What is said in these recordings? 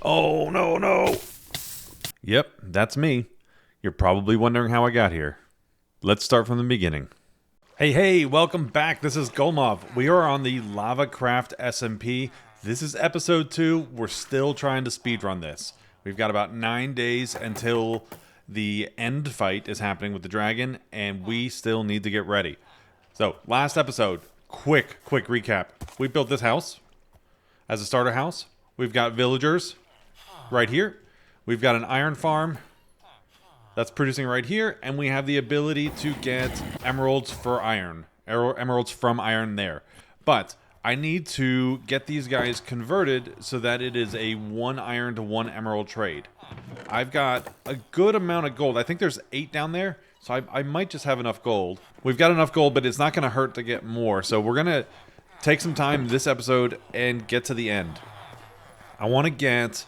Oh, no, no. Yep, that's me. You're probably wondering how I got here. Let's start from the beginning. Hey, welcome back. This is Golmov. We are on the LavaCraft SMP. This is episode 2. We're still trying to speedrun this. We've got about 9 days until the end fight is happening with the dragon, and we still need to get ready. So, last episode, quick recap. We built this house as a starter house. We've got villagers right here. We've got an iron farm that's producing right here, and we have the ability to get emeralds for iron. Emeralds from iron there. But I need to get these guys converted so that it is a 1 iron to 1 emerald trade. I've got a good amount of gold. I think there's 8 down there, so I might just have enough gold. We've got enough gold, but it's not going to hurt to get more. So we're going to take some time this episode and get to the end. I want to get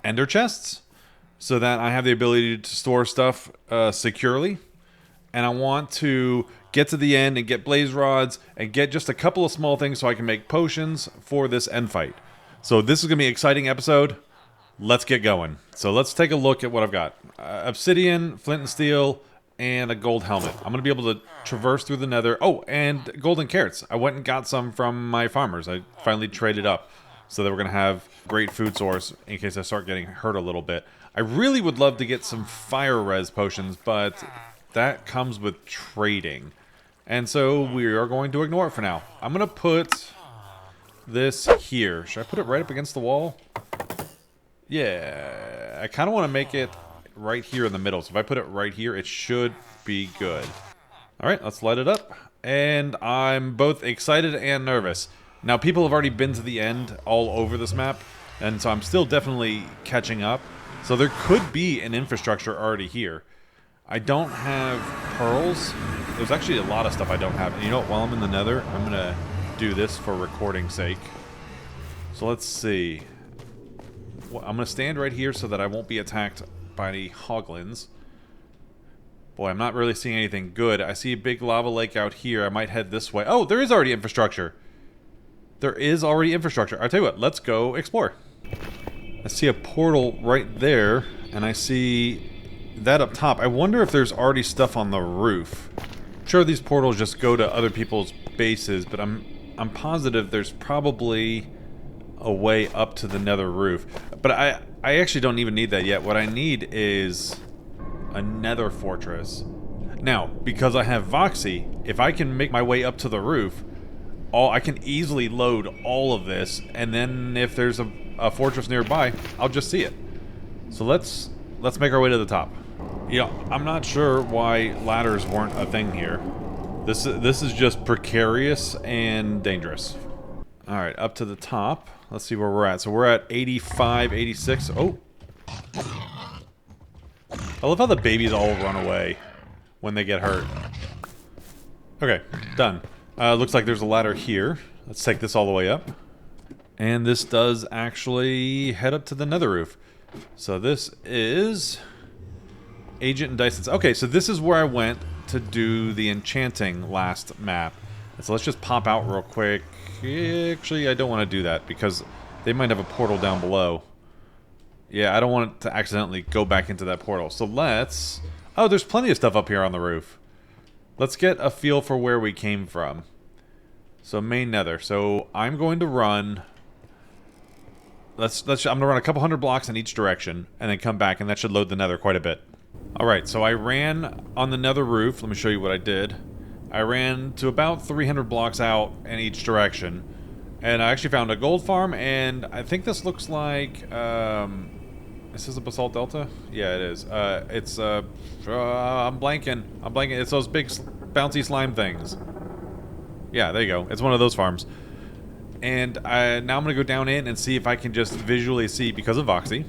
ender chests so that I have the ability to store stuff securely. And I want to get to the end and get blaze rods and get just a couple of small things so I can make potions for this end fight. So this is going to be an exciting episode. Let's get going. So let's take a look at what I've got. Obsidian, flint and steel, and a gold helmet. I'm going to be able to traverse through the nether. Oh, and golden carrots. I went and got some from my farmers. I finally traded up so that we're going to have great food source in case I start getting hurt a little bit. I really would love to get some fire res potions, but that comes with trading. And so we are going to ignore it for now. I'm going to put this here. Should I put it right up against the wall? Yeah, I kind of want to make it right here in the middle. So if I put it right here, it should be good. All right, let's light it up. And I'm both excited and nervous. Now, people have already been to the end all over this map, and so I'm still definitely catching up. So there could be an infrastructure already here. I don't have pearls. There's actually a lot of stuff I don't have. And you know what? While I'm in the nether, I'm going to do this for recording's sake. So let's see. I'm going to stand right here so that I won't be attacked by any hoglins. Boy, I'm not really seeing anything good. I see a big lava lake out here. I might head this way. Oh, there is already infrastructure. There is already infrastructure. I'll tell you what, let's go explore. I see a portal right there, and I see that up top. I wonder if there's already stuff on the roof. I'm sure these portals just go to other people's bases, but I'm positive there's probably a way up to the nether roof. But I actually don't even need that yet. What I need is a nether fortress. Now, because I have Voxy, if I can make my way up to the roof, I can easily load all of this, and then if there's a fortress nearby, I'll just see it. So let's make our way to the top. You know, I'm not sure why ladders weren't a thing here. This is just precarious and dangerous. All right, up to the top. Let's see where we're at. So we're at 85, 86. Oh. I love how the babies all run away when they get hurt. Okay, done. Looks like there's a ladder here. Let's take this all the way up. And this does actually head up to the nether roof. So this is Agent and Dyson's. Okay, so this is where I went to do the enchanting last map. So let's just pop out real quick. Actually, I don't want to do that because they might have a portal down below. Yeah, I don't want to accidentally go back into that portal. So let's... Oh, there's plenty of stuff up here on the roof. Let's get a feel for where we came from. So main nether. So I'm going to run... I'm going to run a couple hundred blocks in each direction and then come back, and that should load the nether quite a bit. Alright, so I ran on the nether roof. Let me show you what I did. I ran to about 300 blocks out in each direction. And I actually found a gold farm, and I think this looks like... Is this a basalt delta? Yeah, it is. I'm blanking. It's those big bouncy slime things. Yeah, there you go. It's one of those farms. And now I'm going to go down in and see if I can just visually see, because of Voxy,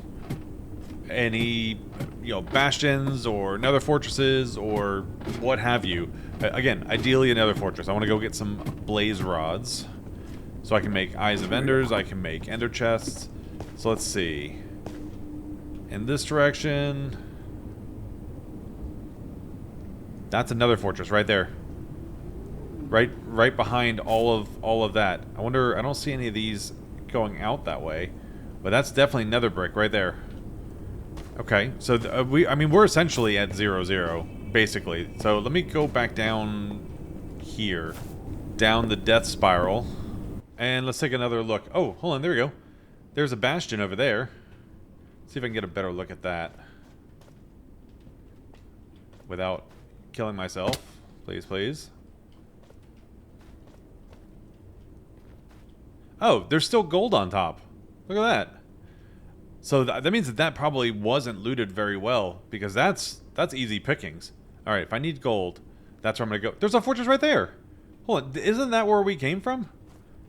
any, bastions or nether fortresses or what have you. Again, ideally a nether fortress. I want to go get some blaze rods so I can make eyes of enders. I can make ender chests. So let's see. In this direction, that's another fortress right there. Right behind all of that. I wonder, I don't see any of these going out that way. But that's definitely nether brick right there. Okay, so I mean, we're essentially at 0-0, basically. So let me go back down here. Down the death spiral. And let's take another look. Oh, hold on, there we go. There's a bastion over there. Let's see if I can get a better look at that. Without killing myself. Please, please. Oh, there's still gold on top. Look at that. So that means that probably wasn't looted very well, because that's easy pickings. All right, if I need gold, that's where I'm gonna go. There's a fortress right there. Hold on, isn't that where we came from?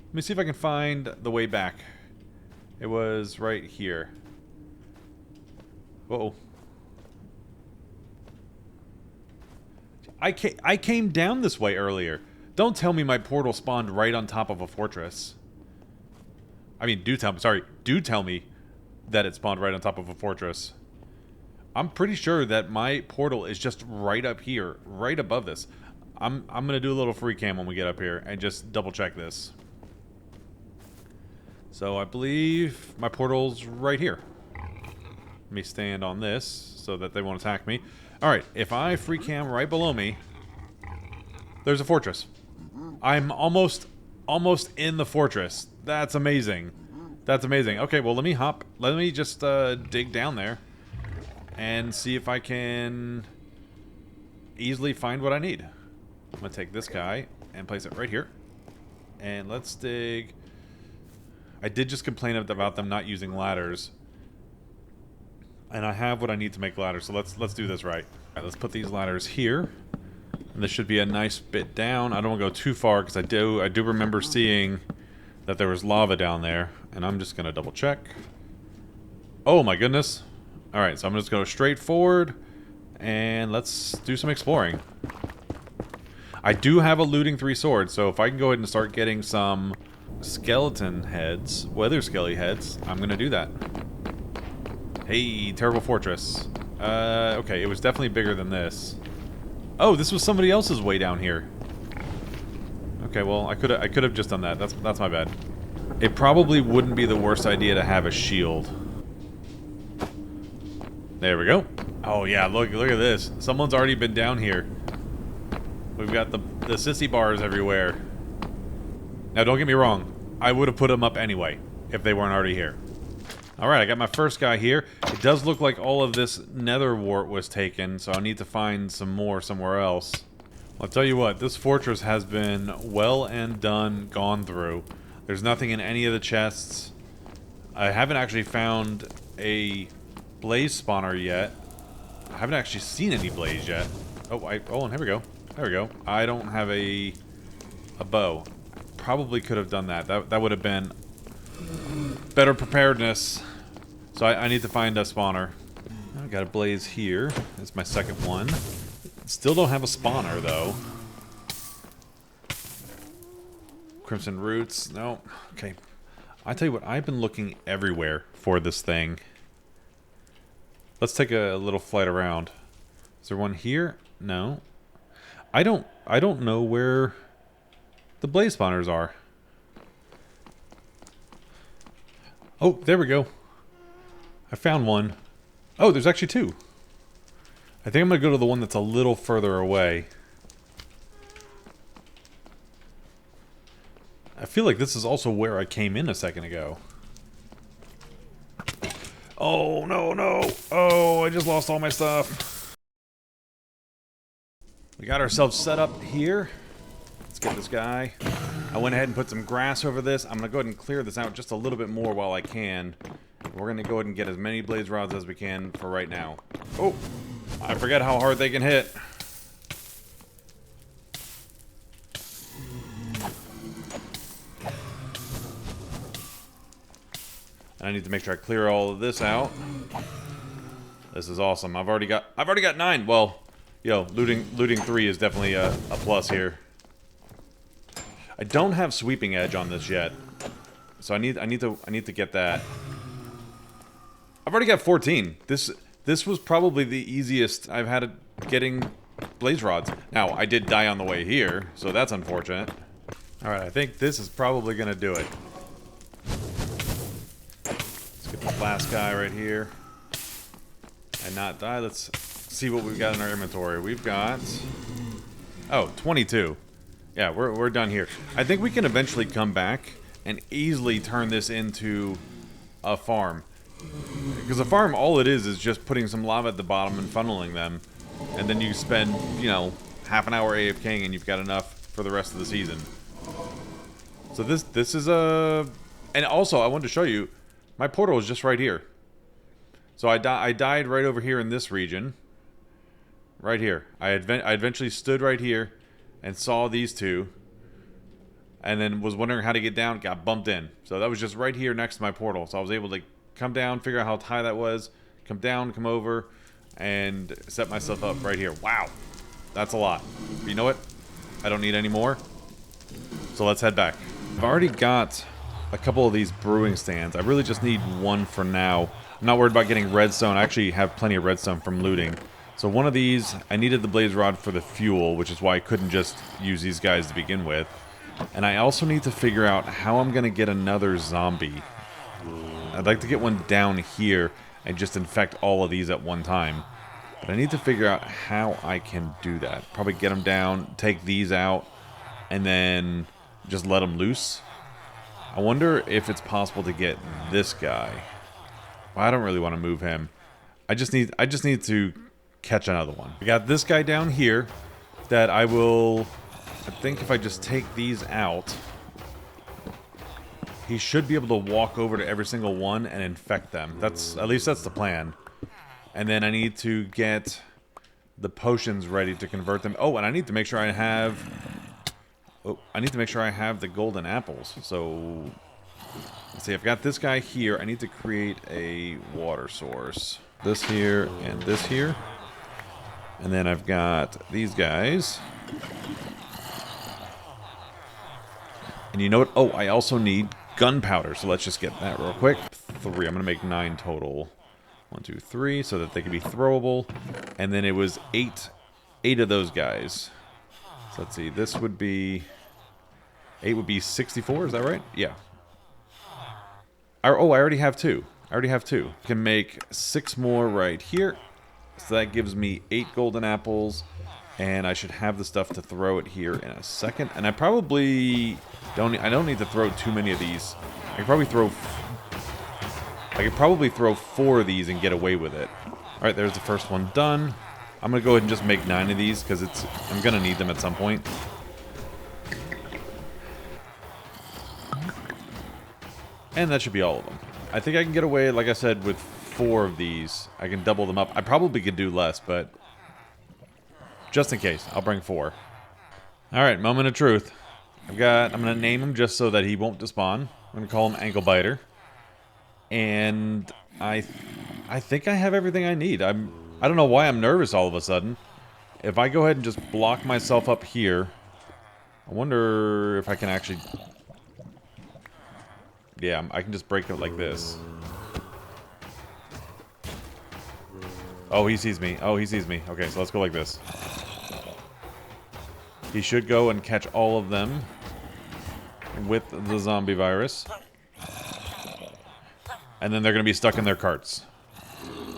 Let me see if I can find the way back. It was right here. Uh-oh. I came down this way earlier. Don't tell me my portal spawned right on top of a fortress. I mean, do tell me that it spawned right on top of a fortress. I'm pretty sure that my portal is just right up here, right above this. I'm gonna do a little free cam when we get up here and just double check this. So I believe my portal's right here. Let me stand on this so that they won't attack me. Alright, if I free cam right below me, there's a fortress. I'm almost in the fortress. That's amazing. That's amazing. Okay, well, let me just dig down there and see if I can easily find what I need. I'm gonna take this guy and place it right here. And let's dig. I did just complain about them not using ladders. And I have what I need to make ladders, so let's do this right. Alright, let's put these ladders here. And this should be a nice bit down. I don't want to go too far because I do remember seeing that there was lava down there. And I'm just gonna double check. Oh my goodness. Alright, so I'm just gonna go straight forward and let's do some exploring. I do have a looting 3 sword, so if I can go ahead and start getting some skeleton heads, weather skelly heads, I'm gonna do that. Hey, terrible fortress. Okay, it was definitely bigger than this. Oh, this was somebody else's way down here. Okay, well, I could have just done that. That's my bad. It probably wouldn't be the worst idea to have a shield. There we go. Oh yeah, look at this. Someone's already been down here. We've got the sissy bars everywhere. Now, don't get me wrong. I would have put them up anyway if they weren't already here. Alright, I got my first guy here. It does look like all of this nether wart was taken, so I need to find some more somewhere else. I'll tell you what, this fortress has been well and done gone through. There's nothing in any of the chests. I haven't actually found a blaze spawner yet. I haven't actually seen any blaze yet. Oh, and here we go. There we go. I don't have a bow. Probably could have done that. That would have been better preparedness. So I need to find a spawner. I got a blaze here. That's my second one. Still don't have a spawner though. Crimson roots. No. Okay. I tell you what, I've been looking everywhere for this thing. Let's take a little flight around. Is there one here? No. I don't know where the blaze spawners are. Oh, there we go. I found one. Oh, there's actually 2. I think I'm going to go to the one that's a little further away. I feel like this is also where I came in a second ago. Oh, no. Oh, I just lost all my stuff. We got ourselves set up here. Let's get this guy. I went ahead and put some grass over this. I'm going to go ahead and clear this out just a little bit more while I can. We're going to go ahead and get as many blaze rods as we can for right now. Oh, I forget how hard they can hit. And I need to make sure I clear all of this out. This is awesome. I've already got 9. Well, yo, looting 3 is definitely a plus here. I don't have sweeping edge on this yet, so I need to get that. I've already got 14. This was probably the easiest I've had getting blaze rods. Now, I did die on the way here, so that's unfortunate. Alright, I think this is probably going to do it. Let's last guy right here and not die. Let's see what we've got in our inventory. We've got 22. Yeah, we're done here. I think we can eventually come back and easily turn this into a farm. Because a farm, all it is just putting some lava at the bottom and funneling them. And then you spend, you know, half an hour AFKing and you've got enough for the rest of the season. So this is a... And also, I wanted to show you, my portal is just right here. So I died right over here in this region. Right here. I eventually stood right here and saw these two. And then was wondering how to get down, got bumped in. So that was just right here next to my portal. So I was able to come down, figure out how high that was, come down, come over, and set myself up right here. Wow. That's a lot. But you know what? I don't need any more. So let's head back. I've already got a couple of these brewing stands. I really just need one for now. I'm not worried about getting redstone. I actually have plenty of redstone from looting. So one of these, I needed the blaze rod for the fuel, which is why I couldn't just use these guys to begin with. And I also need to figure out how I'm going to get another zombie. I'd like to get one down here and just infect all of these at one time. But I need to figure out how I can do that. Probably get them down, take these out, and then just let them loose. I wonder if it's possible to get this guy. Well, I don't really want to move him. I just need to catch another one. I got this guy down here that I think if I just take these out, he should be able to walk over to every single one and infect them. At least that's the plan. And then I need to get the potions ready to convert them. Oh, and I need to make sure I have the golden apples. So let's see, I've got this guy here. I need to create a water source. This here and this here. And then I've got these guys. And you know what? Oh, I also need gunpowder. So let's just get that real quick. 3. I'm going to make 9 total. 1, 2, 3, so that they can be throwable. And then it was 8 of those guys. So let's see, this would be... 8 would be 64, is that right? Yeah. Oh, I already have 2. I can make 6 more right here. So that gives me 8 golden apples. And I should have the stuff to throw it here in a second. And I probably don't need to throw too many of these. I could probably throw 4 of these and get away with it. Alright, there's the first one done. I'm going to go ahead and just make 9 of these because I'm going to need them at some point. And that should be all of them. I think I can get away, like I said, with 4 of these. I can double them up. I probably could do less, but just in case, I'll bring 4. Alright, moment of truth. I'm going to name him just so that he won't despawn. I'm going to call him Ankle Biter. And I think I have everything I need. I don't know why I'm nervous all of a sudden. If I go ahead and just block myself up here, I wonder if I can actually... Yeah, I can just break it like this. Oh, he sees me. Okay, so let's go like this. He should go and catch all of them with the zombie virus. And then they're going to be stuck in their carts.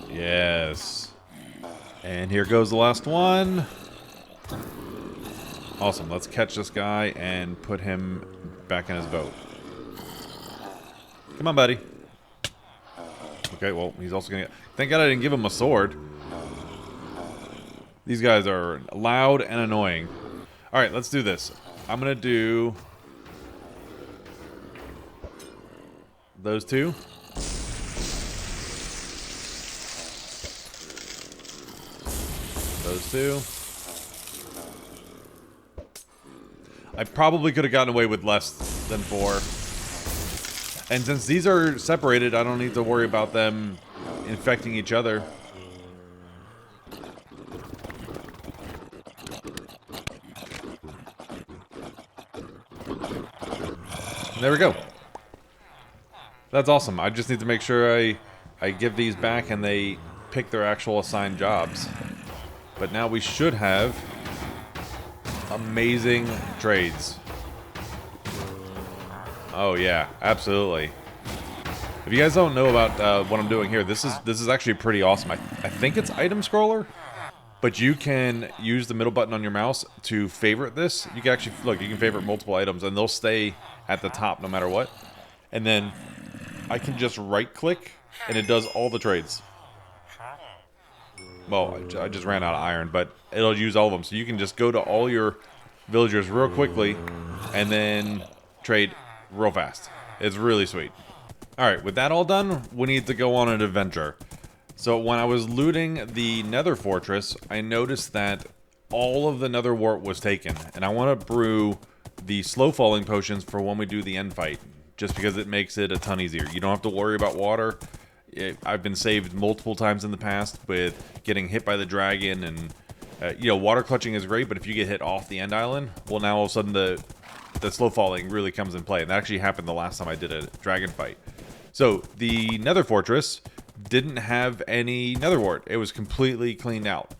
Yes. And here goes the last one. Awesome. Let's catch this guy and put him back in his boat. Come on, buddy. Okay, well, he's also going to get... Thank God I didn't give him a sword. These guys are loud and annoying. Alright, let's do this. I'm going to do... those 2. Those 2. I probably could have gotten away with less than 4. And since these are separated, I don't need to worry about them infecting each other. There we go. That's awesome. I just need to make sure I give these back and they pick their actual assigned jobs. But now we should have amazing trades. Oh yeah, absolutely. If you guys don't know about what I'm doing here, this is actually pretty awesome. I think it's item scroller, but you can use the middle button on your mouse to favorite this. You can actually, look, you can favorite multiple items, and they'll stay at the top no matter what. And then I can just right-click, and it does all the trades. Well, I just ran out of iron, but it'll use all of them. So you can just go to all your villagers real quickly, and then trade real fast. It's really sweet. Alright, with that all done, we need to go on an adventure. So when I was looting the Nether fortress, I noticed that all of the Nether wart was taken. And I want to brew the slow falling potions for when we do the end fight. Just because it makes it a ton easier. You don't have to worry about water. I've been saved multiple times in the past with getting hit by the dragon. And, you know, water clutching is great, but if you get hit off the end island, well, now all of a sudden the slow falling really comes in play. And that actually happened the last time I did a dragon fight. So, the Nether fortress didn't have any Nether wart. It was completely cleaned out.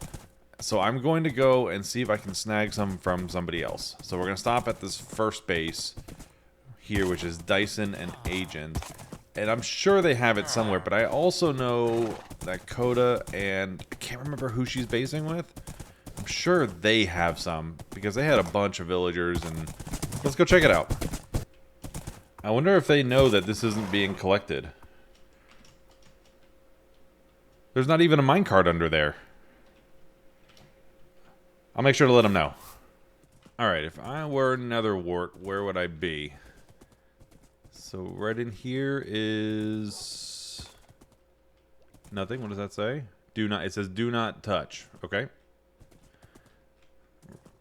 So I'm going to go and see if I can snag some from somebody else. So we're going to stop at this first base here, which is Dyson and Agent. And I'm sure they have it somewhere, but I also know that Coda and I can't remember who she's basing with. I'm sure they have some because they had a bunch of villagers, and let's go check it out. I wonder if they know that this isn't being collected. There's not even a minecart under there. I'll make sure to let them know. Alright, if I were Nether wart, where would I be? So right in here is nothing. What does that say? Do not. It says do not touch. Okay.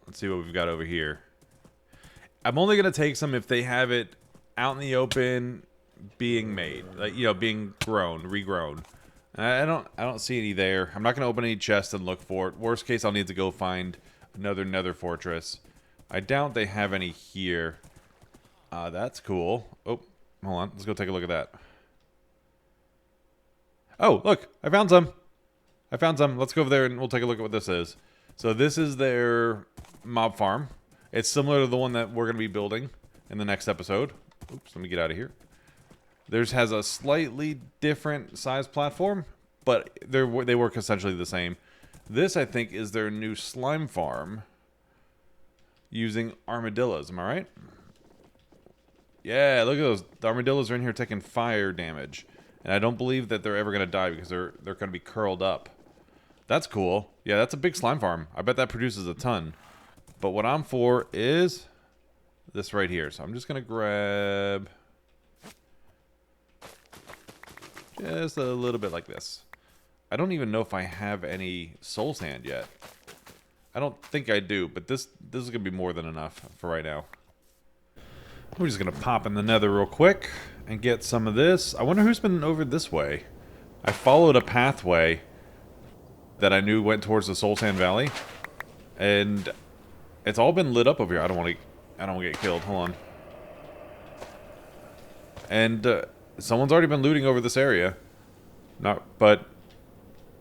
Let's see what we've got over here. I'm only gonna take some if they have it out in the open, being made, like, you know, being grown, regrown. I don't see any there. I'm not gonna open any chests and look for it. Worst case, I'll need to go find another Nether fortress. I doubt they have any here. That's cool. Oh, hold on. Let's go take a look at that. Oh, look! I found some. I found some. Let's go over there and we'll take a look at what this is. So this is their mob farm. It's similar to the one that we're gonna be building in the next episode. Oops, let me get out of here. Theirs has a slightly different size platform, but they work essentially the same. This, I think, is their new slime farm using armadillos. Am I right? Yeah, look at those. The armadillos are in here taking fire damage. And I don't believe that they're ever going to die because they're going to be curled up. That's cool. Yeah, that's a big slime farm. I bet that produces a ton. But what I'm for is this right here. So I'm just going to grab just a little bit like this. I don't even know if I have any soul sand yet. I don't think I do, but this is going to be more than enough for right now. We're just going to pop in the Nether real quick and get some of this. I wonder who's been over this way. I followed a pathway that I knew went towards the Soul Sand Valley, and it's all been lit up over here. I don't want to get killed. Hold on. And someone's already been looting over this area. But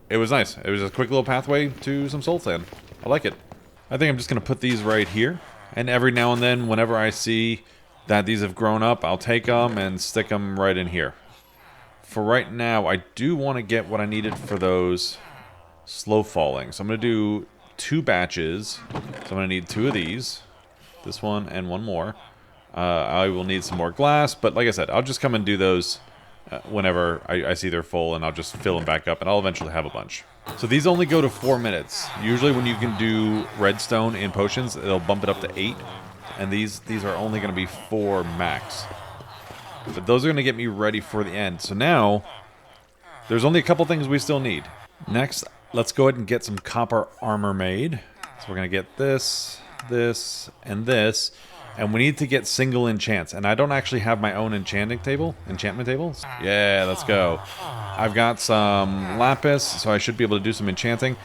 it was nice. It was a quick little pathway to some soul sand. I like it. I think I'm just going to put these right here. And every now and then, whenever I see that these have grown up, I'll take them and stick them right in here. For right now, I do want to get what I needed for those slow falling. So I'm going to do 2 batches. So I'm going to need 2 of these. This one and one more. I will need some more glass, but like I said, I'll just come and do those whenever I see they're full, and I'll just fill them back up, and I'll eventually have a bunch. So these only go to 4 minutes. Usually when you can do redstone in potions, it'll bump it up to 8, and these are only going to be 4 max. But those are going to get me ready for the end. So now, there's only a couple things we still need. Next, let's go ahead and get some copper armor made. So we're going to get this, this, and this. And we need to get single enchants. And I don't actually have my own enchantment table. Yeah, let's go. I've got some lapis, so I should be able to do some enchanting.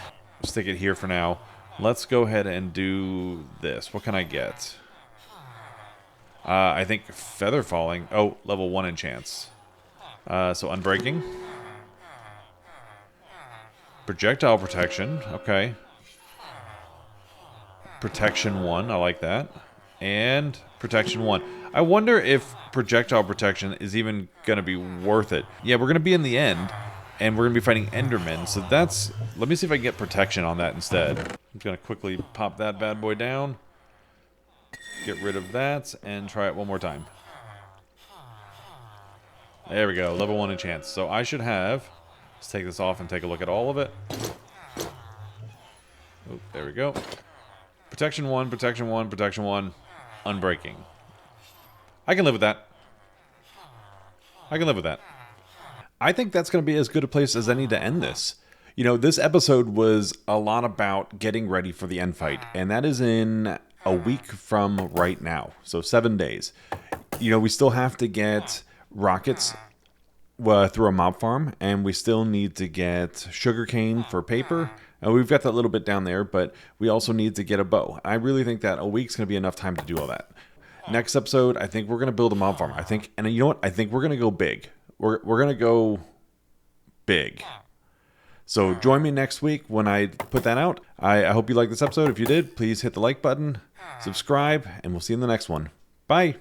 Stick it here for now. Let's go ahead and do this. What can I get? I think feather falling. Oh, level 1 enchants. So unbreaking. Projectile protection. Okay. Protection 1. I like that. And protection 1. I wonder if projectile protection is even going to be worth it. Yeah, we're going to be in the end, and we're going to be fighting Endermen, so that's... Let me see if I can get protection on that instead. I'm going to quickly pop that bad boy down. Get rid of that, and try it one more time. There we go, level 1 enchant. So I should have... Let's take this off and take a look at all of it. Oh, there we go. Protection 1, protection 1, protection 1. Unbreaking. I can live with that. I can live with that. I think that's going to be as good a place as any to end this. You know, this episode was a lot about getting ready for the end fight, and that is in a week from right now. So 7 days. You know, we still have to get rockets through a mob farm, and we still need to get sugarcane for paper. And we've got that little bit down there, but we also need to get a bow. I really think that a week's going to be enough time to do all that. Next episode, I think we're going to build a mob farm. I think, and you know what? I think we're going to go big. We're going to go big. So join me next week when I put that out. I hope you liked this episode. If you did, please hit the like button, subscribe, and we'll see you in the next one. Bye.